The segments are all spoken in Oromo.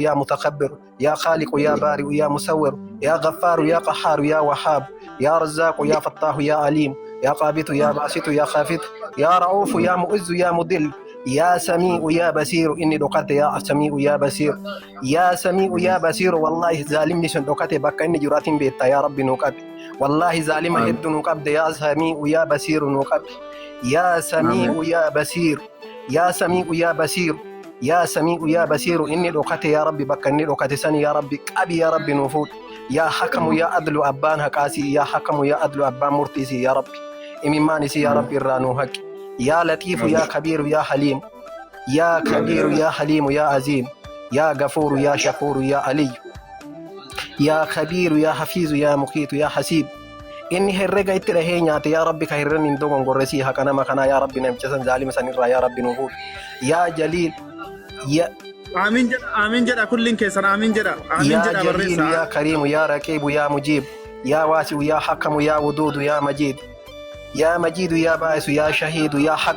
يا متكبر يا خالق يا بارئ يا مصور يا غفار يا قهار يا وهاب يا رزاق يا فتاح يا عليم يا قابض يا باسط يا خافض يا رؤوف يا مؤز يا مدل يا سميع يا بصير إني دقت يا سميع يا بصير يا سميع يا بصير والله ظالمني سن دقت بك إني جراتين بيتا يا ربي نوقب والله ظالم هد نوقب يا سميع يا بصير نوقب يا سميع يا بصير يا سميع يا بصير يا سميع يا بصير إني دقت يا ربي بك إني دقت سني يا ربي أبي يا ربي نفوت يا حكم يا عدل أبان هكاسي يا حكم يا عدل أبان مرتسي يا ربي إمامانسي يا ربي الرانو حق يا لطيف يا كبير يا حليم يا كبير يا حليم يا عظيم يا غفور يا شكور يا علي يا خبير يا حفيظ يا مقيت يا حسيب إني هرجع إترهينيات يا ربي كهرن إندوغن غرسي هكذا ما كنا يا ربي نمشي ظالم سنير يا ربي نقول يا جليل يا آمين جدا كل كيسان آمين جدا يا جليل يا كريم يا رقيب يا مجيب يا واسع يا حكم يا ودود يا مجيد يا مجيد يا بائس يا شهيد يا حق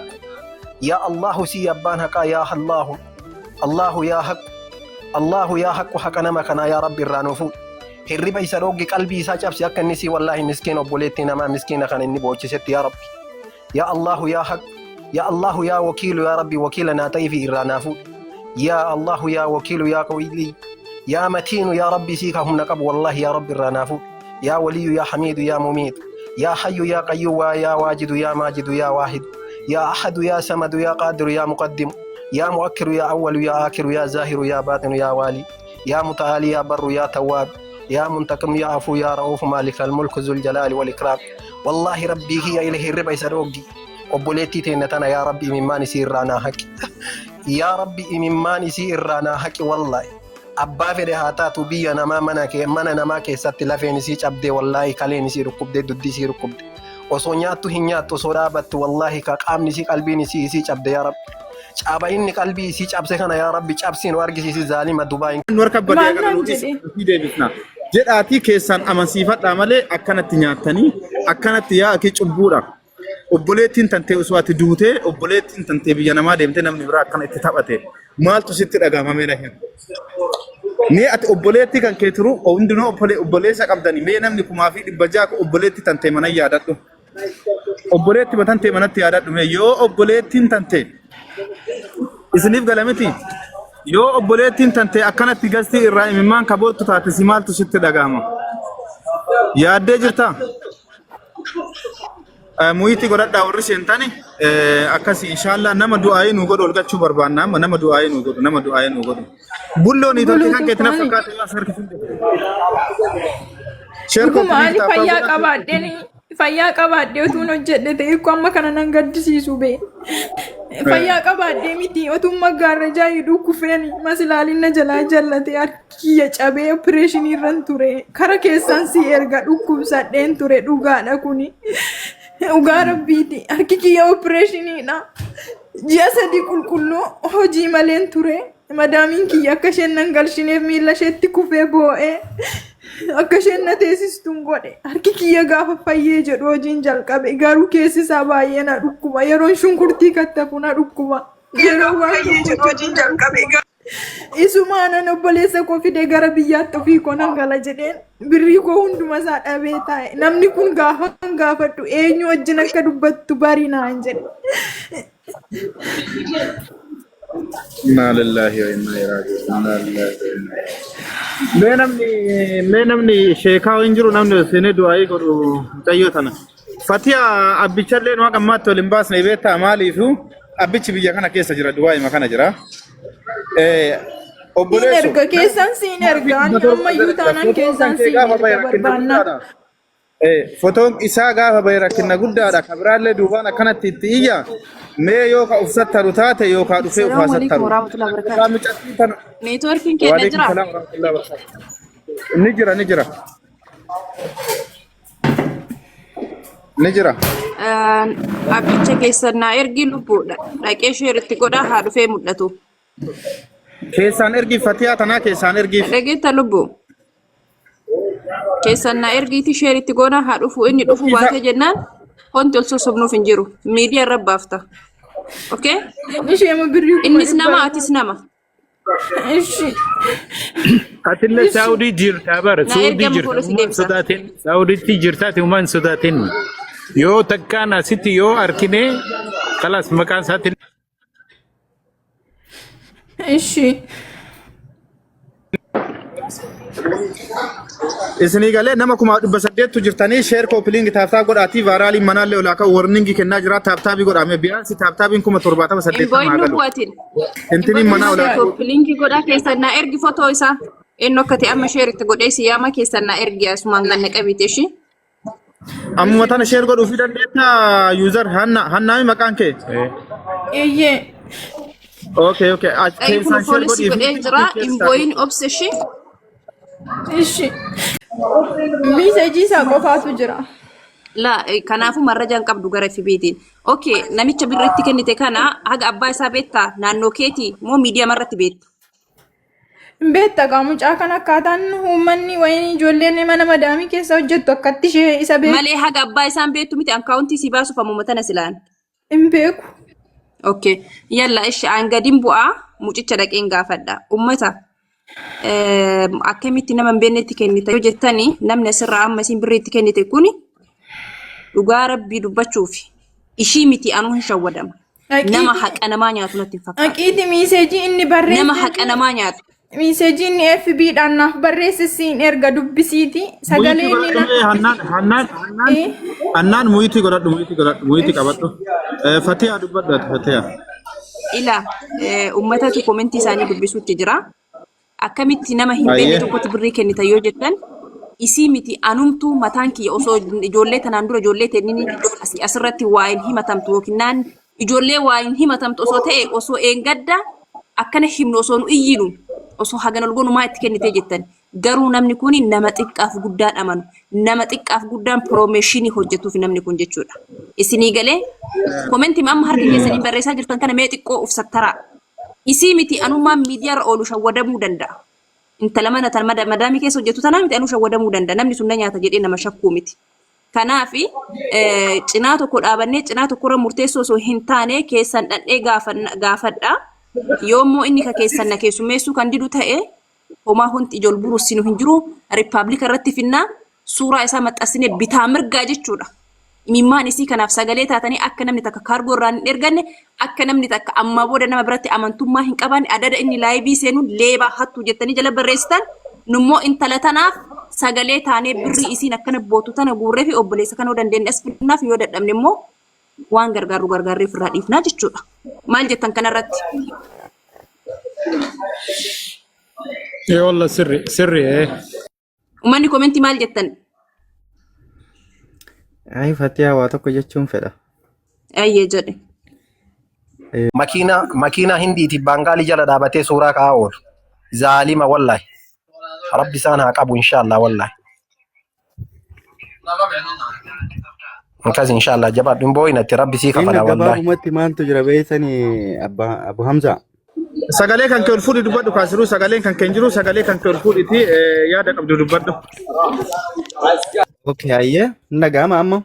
يا الله سي يبان حقا يا الله الله يا حق الله يا حق حقنا ما كنا يا ربي الرانوفو هربا يسروق قلبي ساچاب سياك نسي والله مسكين وبوليتنا ما مسكين كان اني بوچست يا ربي يا الله يا حق يا الله يا وكيل يا ربي وكيلنا طيفي الرانافو يا الله يا وكيل يا قوي يا متين يا ربي سيكهم نقب والله يا ربي الرانافو يا ولي يا حميد يا مميت يا حي يا قيوم يا واجد يا ماجد يا واحد يا أحد يا سمد يا قادر يا مقدم يا مؤخر يا أول يا آخر يا ظاهر يا باطن يا والي يا متعالي يا بر يا تواب يا منتقم يا عفو يا رؤوف مالك الملك ذو الجلال والإكرام والله ربي هي إليه الربا يسروقي وبوليتي تينتنا يا ربي مما نسير رانا حق يا ربي مما نسير رانا حق والله أبا في رهاتات بيا نما منا نما كيسات لفين سيج أبدي والله كلين سير كبدي دودي سير كبدي وصنياتو هنياتو صرابت والله كقام نسي قلبي نسي سيج أبدي يا رب أبا إني قلبي سيج أبسكنا يا ربي أبسين وارجي سي ظالم دبي نركب بدي أقول في ديبتنا جداتي كيسان أمن صفات عمله أكنت نياتني أكنت يا أكيد أبورا أبوليتين تنتي أسوات دوته أبوليتين تنتي بيجانا ما ديمتي نمني برا كان اتفاقته مال تسيتر أجا ما مينه ni ati obboleetti kan kee turu hundinuu obboleessa qabdani mee namni kumaa fi dhibba ja'a obboleetti tante mana yaadadhu obboleetti batante manatti yaadadhu mee yoo obboleettiin tante isiniif galamiti yoo obboleettiin tante akkanatti gasti irraa imimmaan kaboottu taate si maaltu sitti dhagahama yaaddee jirta muyti godhadhaa warri seentani akkasi inshallah nama du'aayi nu godhu olgachuu barbaanna nama du'aayi nu godhu nama du'aayi nu godhu bulloon itootti kan keetina fakkaate yoo asirratti funde Dhuguma ani fayyaa qabaadhee utuun hojjedhe ta'e eekko amma kana nan gaddisiisu bee fayyaa qabaadhee miti otuun maggaarrajaa hidhuu kufeen masilaalinna jalaa jallate harkiyya cabee opereeshinii irran ture kara keessaan si erga dhukkubsadheen ture dhugaadha kuni dhugaa rabbiiti harki kiyya opereeshiniidha ji'a 3 qulqulluu hojii maleen ture madaamiin kiyya akka isheen nan galchineef miila isheetti kufee boo'ee akka isheen na teessistuun godhe harki kiyya gaafa fayyee jedhu hojiin jalqabe garuu keessi isaa baay'ee na dhukkuba yeroon shunkurtii kattafu na dhukkuba yeroo fayyee jedhu hojiin jalqabe isumaan obboleessa koo fide gara biyyaatti ofii koo nan gala jedheen birrii koo hunduma isaa dhabee taa'e namni kun gaafa gaafadhu eenyu wajjin akka dubbattu barii naan jedhe inna lillahi wa inna ilaihi raji'un mee namni sheekaa hinjiru namni seenee du'aayi godhu mucayyoo tana fatiha abbichallee nu haqammaatti waliin baasne beektaa maaliifu abbichi biyya kana keessa jira du'aayi kana jira obboleessu erga keessan siin ergaan ammayyuu taanaan keessan siin barbaanna fotoon isaa gaafa bahe rakkina guddaadha kabiraallee duubaan akkanatti itti iyya mee yoo ka ufsattaru taate yoo ka dhufee ufaasattaru neetworkiin keenya jira ni jira abbicha keessan naa ergi lubbuudha dhaqee sheeritti godhaa haa dhufee mul'atu keessaan ergi fatihaa tanaa keessaan ergi dhageetta lubbu keessan naa ergiiti sheeritti godhaa haa dhufu inni dhufu baate jennaan honti ol sosobnuuf hin jiru miidiyaa irra baafta okay innis nama atis nama እሺ Atilla Saudi jirta bar Na Saudi ergamu jirta fuula si uman deebisa. sodatin Saudi ti jirta ti uman sodatin yo takkana sitti yo arkine kalas makan satin እሺ Isinii galee nama kuma dhibba saddeettu jirtanii sheer koopiliingi taaftaa godhaatii vaaraalii manaallee olaakaa warningi kennaa jira taaftaabii godhame biyaansi taaftaabiin kuma 78 Imboin haa nu galu. buatin. Intini mana olaakaa. Linki godhaa keessan na ergi fotoo isaa. Inni akka ta'e amma sheeritti godhee siyaama keessan na ergi asumaan ganna qabite shi. Amma tana sheer godhuu fi dandeettaa yuuzar hannaami maqaan kee. eeyyee Okay. Kun poolisii godhee jira. Imboin obse shi. እሺ ሚሴጅii isaa qofaatu jira La kanaafu marrajaan qabdu gara fibeetiin. Okay, namicha birritti kennite kana haga abbaa isaa beektaa naannoo keetii moo miidiyaa marratti beektu? beetta mucaa kan akkaataan uummanni wayini ijoolleen mana madaamii keessa hojjettu akkatti ishee isa beeku Malee haga abbaa isaan beektu miti akkaawuntii si baasuuf ammoo tana silaan. hin beeku Okay, yalla ishi aangadin bu'aa mucicha dhaqeen gaafadha. Ummata akkamitti nama hin beeknetti kennite yoo jettani namni asirraa amma isin birriitti kennite kuni dhugaa rabbii dubbachuuf ishii miti anuu hin shawwadama. Nama haqa namaa nyaatu natti hin fakkaatu. Aqiiti miiseejii inni barreesse Nama haqa namaa nyaatu. miiseejii inni FB dhaan naaf barreesse siin erga dubbisiiti sagalee inni Hannaan muyitii godhadhu qabadhu. Fatiyaa dubbadhu Fatiyaa. Ila ummatatu komentii isaanii dubbisuutti jira. Akkamitti nama hin beekne tokkotti birrii kennita yoo jettan isii miti anumtuu mataan kiyya osoo ijoollee tanaan dura ijoollee tennini asirratti waa hin himatamtu yookiin naan ijoollee waa hin himatamtu osoo ta'e osoo eengadda akkana himnu osoo nu iyyinu osoo hagan ol gonumaa itti kennitee jettan garuu namni kun nama xiqqaaf guddaan amanu nama xiqqaaf guddaan piroomeeshinii hojjetuuf namni kun jechuudha. Isinii galee komentii amma harka keessanii barreessaa jirtan kana mee xiqqoo uf sattaraa. Isii miti anummaan miidiyaarra oolu shawwadamuu danda'a. Intala mana tan madaamii keessa hojjetu tanaa miti anuu shawwadamuu danda'a. Namni sun na nyaata jedhee nama shakkuu miti. Kanaafi cinaa tokko dhaabannee cinaa tokkorra murteessoo osoo hin taane keessan dhadhee gaafadha. Yoommoo inni ka keessan na keessummeessuu kan didu ta'e homaa honti ijool buruus sinu hin jiru riippaabilika irratti finnaa suuraa isaa maxxansinee bitaa mirgaa jechuudha. Imimmaan isii kanaaf sagalee taatanii akka namni takka kaargoo irraa hin erganne akka namni takka amma booda nama biratti amantummaa hin qabaanne adada inni laayibii seenuun leebaa hattuu jettanii jala barreessitan nummoo intala tanaaf sagalee taanee birrii isiin akkana bootu tana guurree fi obboleessa kanoo dandeenye as fidnaaf yoo dadhabne immoo waan gargaarru gargaarree ofirraa dhiifnaa jechuudha. Maal jettan kanarratti? Wallah sirri Uummanni komentii maal jettan? Ai Fatiyaa waa tokko jechuun fedha. Ayyee jedhe. makiina hindiiti baangaalii jala dhaabatee suuraa ka'aa oolu. Zaalima wallahi. Rabbi isaan haa qabu inshallah wallahi. Akkas inshallah jabaadhu hin boo'inatti rabbi sii kafala wallahi. Gabaabumatti maaltu jira beeksani Abu Hamza. Sagalee kan kee ol fuudhi dubbadhu kaasiruu sagaleen kan kee hin jiru sagalee kan kee ol fuudhiti yaada qabdu dubbadhu. Okay ayyee nagama amma.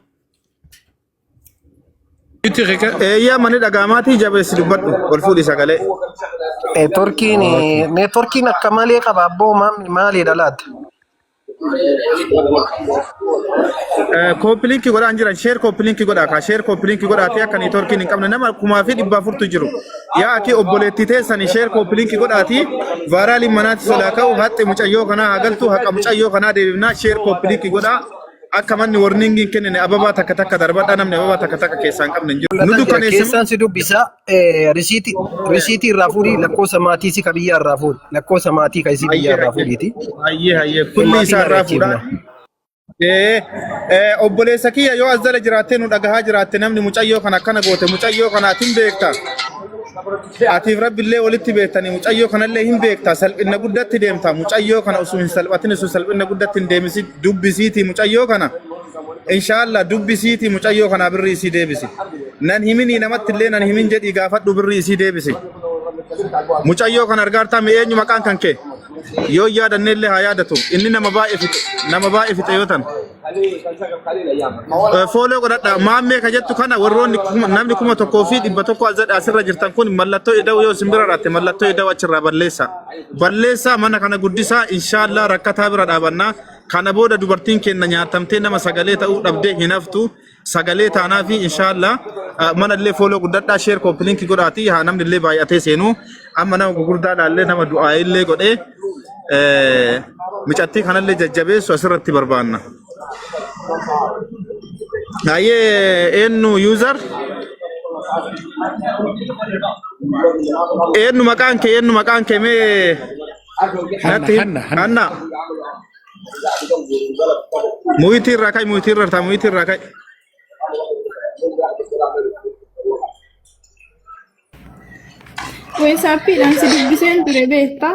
Yaa mani dhagaamaatii jabeessi dubbadhu ol fuudhi sagalee. Neetworkiin akka malee qaba abboo maali dhalaata. Koopiliinkii godhaan jiran sheer koopiliinkii godhaa kaa sheer koopiliinkii godhaatee akka neetworkiin hin qabne nama 1,400 jiru. Yaa akii obboleettii teessanii sheer koopiliinkii godhaatii vaaraaliin manaatti solaa ka'u haxxe mucayyoo kanaa hagaltu haqa mucayyoo kanaa deebifnaa sheer koopiliinkii godhaa. Akka manni warningiin kennine ababaa takka darbadhaa namni ababaa takka keessaa hin qabne hin jiru. Nu dukkaneessi keessaan si dubbisa risiitii irraa fuudhi lakkoofsa maatii si kabiyyaa irraa fuudhi lakkoofsa maatii ka isi biyyaa irraa fuudhiiti. Hayyee kulli isaa irraa fuudha. Obboleessa kiyya yoo as jala jiraattee nu dhagahaa jiraatte namni mucayyoo kana akkana goote mucayyoo kanaatiin beekta. Atiif rabbillee walitti beektanii mucayyoo kanallee hin beekta salphina guddatti deemta mucayyoo kana osoo hin salphatin osoo salphina guddatti hin deemisi dubbisiitii mucayyoo kana inshallah dubbisiitii mucayyoo kana birrii isii deebisi nan himini namatti illee nan himin jedhii gaafadhu birrii isii deebisi mucayyoo kana argaartaa mi eenyu maqaan kan kee yoo yaadannee illee haa yaadatu inni nama baay'ee fixe yoo tan follow godhadha maammee ka jettu kana warroonni namni kuma tokkoo fi dhibba tokko asirra jirtan kun mallattoo ida'u yoo simbira irratti mallattoo ida'u achirraa balleessa mana kana guddisaa inshallah rakkataa bira dhaabannaa kana booda dubartiin keenya nyaatamtee nama sagalee ta'uu dhabdee hin haftu sagalee taanaa fi inshallah mana illee follow godhadhaa share copy link godhaati haa namni illee baay'atee seenu amma nama gurguddaa illee nama du'aa illee godhee micatti kanallee jajjabeessu asirratti barbaanna. Aye, enu user. Enu makan ke me. Hanna. Muitir rakai. WhatsApp lang si Dibisen beta.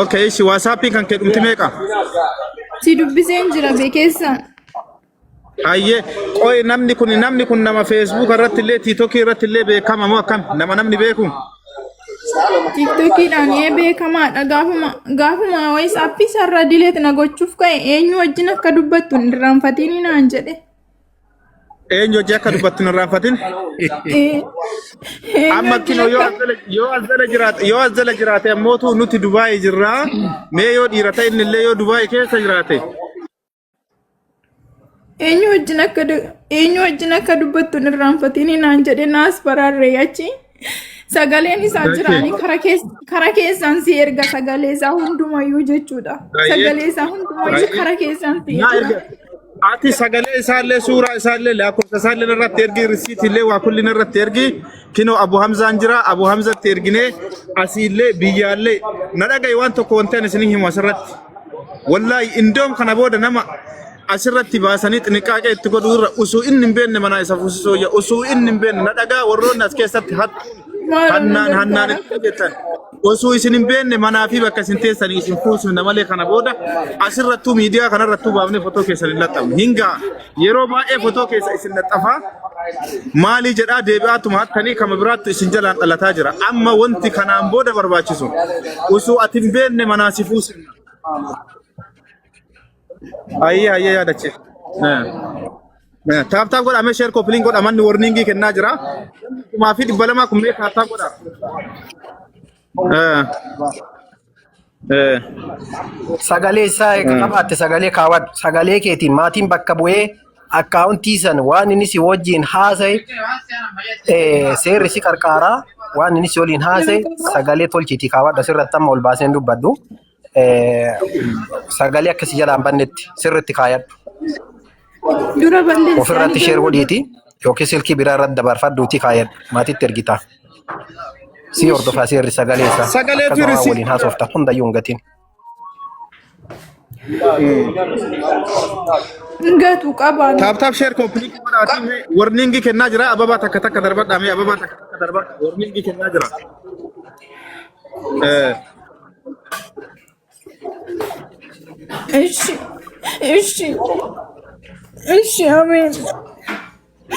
Okay, si WhatsApp kan ke umtimeka. Si Dibisen jira bekesa. Aye, oi namni kun nama Facebook irratti illee TikTok irratti illee beekama moo akkam namni beeku TikTok dhaan beekamaadha gaafuma WhatsApp sarara delete na gochuuf ka'e eenyu wajjin akka dubbattu hin irraanfatiin naan jedhe eenyu wajjin akka dubbattu hin irraanfatiin amma kino yoo azala jiraate ammootu nuti Dubaay jirra mee yoo dhiira ta'e inni illee yoo Dubaay keessa jiraate eenyu wajjin akka dubbattu hin irraanfatiin naan jedhe naas baraarree achi sagaleen isaa jiraanii kara keessaan si erga sagalee isaa hundumayyuu jechuudha sagalee isaa hundumayyuu kara keessaan si erga ati sagalee isaallee suuraa isaallee lakkoofsa isaallee irratti ergi risiitillee waa kullin irratti ergi kino Abu Hamzaan jira Abu Hamzatti erginee asiillee biyyaallee na dhagaye waan tokko wanteen isinii himu asirratti wallahi indoom kana booda nama asirratti baasanii xiniqaaqee itti godhu irra usuu inni hin beekne mana isa fuusisoo yaa usuu inni hin beekne na dhagaa warroonni as keessatti hannaan itti jettan osoo isin hin beekne manaa fi bakka isin teessanii isin fuusifna malee kana booda asirrattuu miidiyaa kanarrattuu baafnee fotoo keessan hin laxxafne hingaa yeroo baay'ee fotoo keessa isin laxxafaa maalii jedhaa deebi'aatuma hattanii kama biraattu isin jalaan dhalataa jira amma wanti kanaan booda barbaachisu osoo ati hin beekne manaa si fuusifna. Ayya yaadachi. Taap godha amee share copy link godha manni warningi kennaa jira. Maafi dhibba lamaa kun meeqa taap godha. Sagalee isaa qabaatte sagalee kaawwadhu sagalee keetiin maatiin bakka bu'ee akkaawuntii san waan inni si wajjin haasa'e seerri si qarqaaraa waan inni si waliin haasa'e sagalee tolchiitii kaawwadhu asirratti amma ol baaseen dubbadhu. Sagalee akkasii jalaan bannetti sirriitti kaayadhu. Dura balleessaa. Ofirratti sheer godhiiti yookiin silkii biraa irratti dabarfadhuuti kaayadhu. Maatiitti ergita. Si hordofaa seerri sagalee isaa. Sagalee firisi. Waliin haasofta hundayyuu hin gatiin. Gatu qabaa. Taap sheer copy godhaatii warningi kennaa jira ababaa takka darbadhaa ababaa takka darbadhaa warningi kennaa jira. Ishi, amin.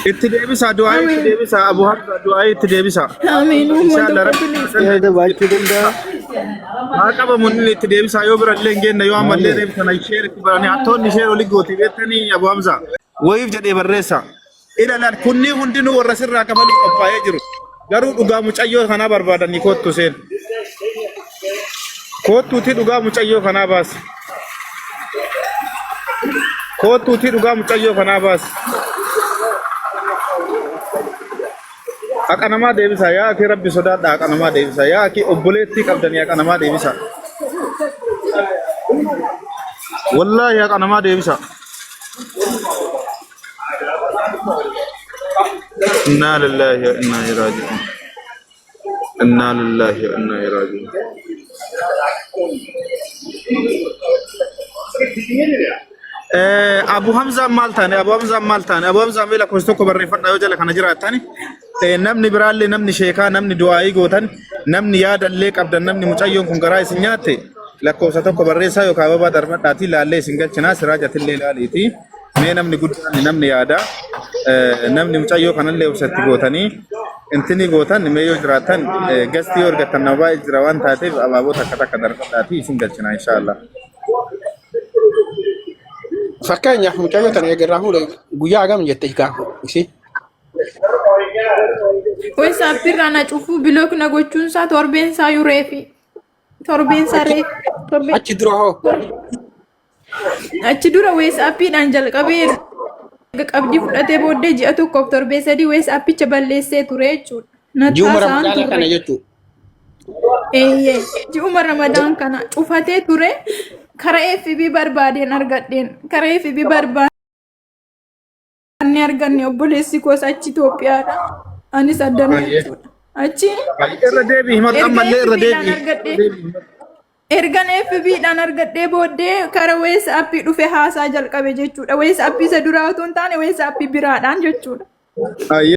Itti deebisa du'aa itti deebisa Abu Hamza du'aa itti deebisa. Amin. Inshallah haa qabamu inni itti deebisa yoo bira illee hin geenne yoo ammallee deebisana ishee itti baranii hattoonni ishee olii gooti beektanii Abu Hamza wayiif jedhee barreessa. Ilaalaan kunni hundinuu warra sirraa kafaluuf qophaa'ee jiru. Garuu dhugaa mucayyoo kanaa barbaadanii koottu seen. Koottuuti dhugaa mucayyoo kanaa baas. Koottuuti dhugaa mucayyoo kanaa baas. Haqa namaa deebisa yaa akii rabbi sodaadha haqa namaa deebisa yaa akii obboleettii qabdanii haqa namaa deebisa. Wallaahi haqa namaa deebisa. Inna lillahi wa inna ilaihi raaji'uun. Inna lillahi wa inna ilaihi raaji'uun. Abu Hamza maltani Abu Hamza mela kosto ko barre fadda yo jala kana jiraatani namni biraalle namni sheeka namni du'aayi gootan namni yaadalle qabdan namni mucayyoon kun garaa isin nyaatte lakkoofsa tokko barreessaa yookaan ababaa darbadhaati laallee isin galchinaa siraajatillee laaliiti mee namni guddaan namni yaada namni mucayyoo kanallee obsatti gootanii intini gootan mee yoo jiraatan gastii yoo argatan nama baay'ee jira waan taateef abaaboo takka darbadhaati isin galchinaa inshallah. Fakkeenyaaf mucayyoo tana eegarraa fuudhe guyyaa hagam jette hiikaafu isii. WhatsApp irraa na cufuu bilook na gochuun isaa torbeen isaa yureefi. Torbeen isaa reefi. Achi dura hoo. Achi dura WhatsAppiidhaan jalqabee qabdii fudhatee booddee ji'a tokkoof torbee sadii WhatsAppicha balleessee ture jechuudha. Ji'uma Ramadaan kana jechuudha. Ji'uma Ramadaan kana cufatee ture karaa FB barbaadeen argadheen karaa FB barbaadeen arganne obboleessi koos achi Itoophiyaadha. Anis addana jechuudha. Achi irra deebii himadhaan mallee irra deebii. Ergan FB'dhaan argadhee booddee karaa WhatsAppii dhufe haasaa jalqabe jechuudha. WhatsAppii isa duraa otoo hin taane WhatsAppii biraadhaan jechuudha.